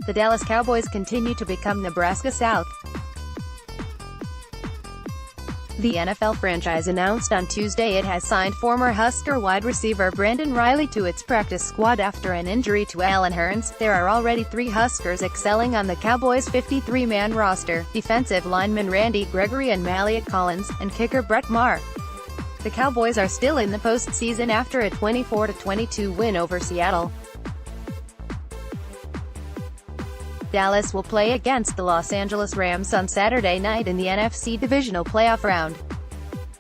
The Dallas Cowboys continue to become Nebraska South. The NFL franchise announced on Tuesday it has signed former Husker wide receiver Brandon Reilly to its practice squad after an injury to Allen Hurns. There are already 3 Huskers excelling on the Cowboys' 53-man roster: defensive lineman Gregory and Maliek, and kicker Brett Maher. The Cowboys are still in the postseason after a 24-22 win over Seattle. Dallas will play against the Los Angeles Rams on Saturday night in the NFC Divisional Playoff round.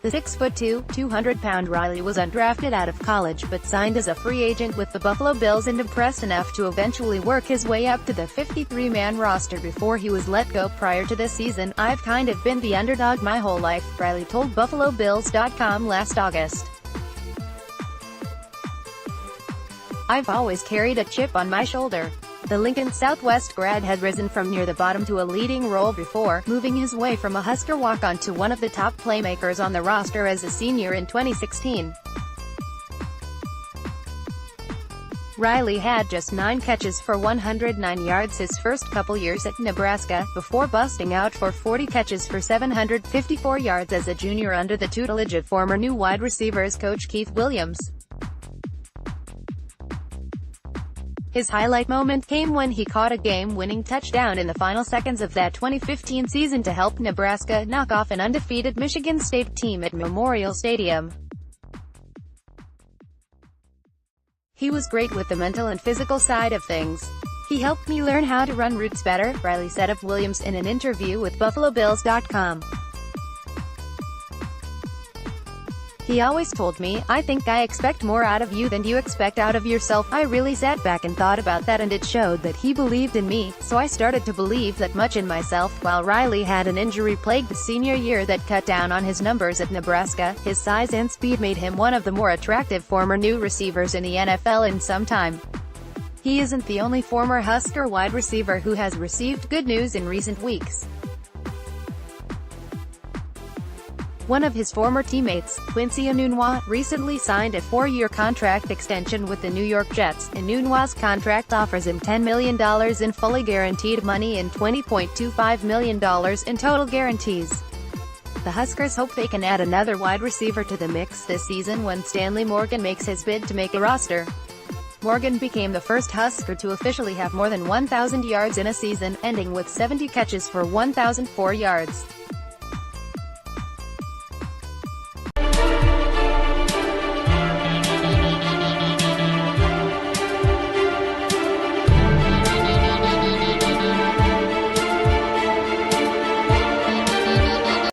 The 6'2", 200-pound Reilly was undrafted out of college but signed as a free agent with the Buffalo Bills and impressed enough to eventually work his way up to the 53-man roster before he was let go prior to this season. "I've kind of been the underdog my whole life," Reilly told BuffaloBills.com last August. "I've always carried a chip on my shoulder." The Lincoln Southwest grad had risen from near the bottom to a leading role before moving his way from a Husker walk-on to one of the top playmakers on the roster as a senior in 2016. Reilly had just 9 catches for 109 yards his first couple years at Nebraska, before busting out for 40 catches for 754 yards as a junior under the tutelage of former new wide receivers coach Keith Williams. His highlight moment came when he caught a game-winning touchdown in the final seconds of that 2015 season to help Nebraska knock off an undefeated Michigan State team at Memorial Stadium. "He was great with the mental and physical side of things. He helped me learn how to run routes better," Reilly said of Williams in an interview with BuffaloBills.com. "He always told me, 'I think I expect more out of you than you expect out of yourself.' I really sat back and thought about that, and it showed that he believed in me, so I started to believe that much in myself." While Reilly had an injury-plagued senior year that cut down on his numbers at Nebraska, his size and speed made him one of the more attractive former new receivers in the NFL in some time. He isn't the only former Husker wide receiver who has received good news in recent weeks. One of his former teammates, Quincy Enunwa, recently signed a 4-year contract extension with the New York Jets. Enunwa's contract offers him $10 million in fully guaranteed money and $20.25 million in total guarantees. The Huskers hope they can add another wide receiver to the mix this season when Stanley Morgan makes his bid to make a roster. Morgan became the first Husker to officially have more than 1,000 yards in a season, ending with 70 catches for 1,004 yards.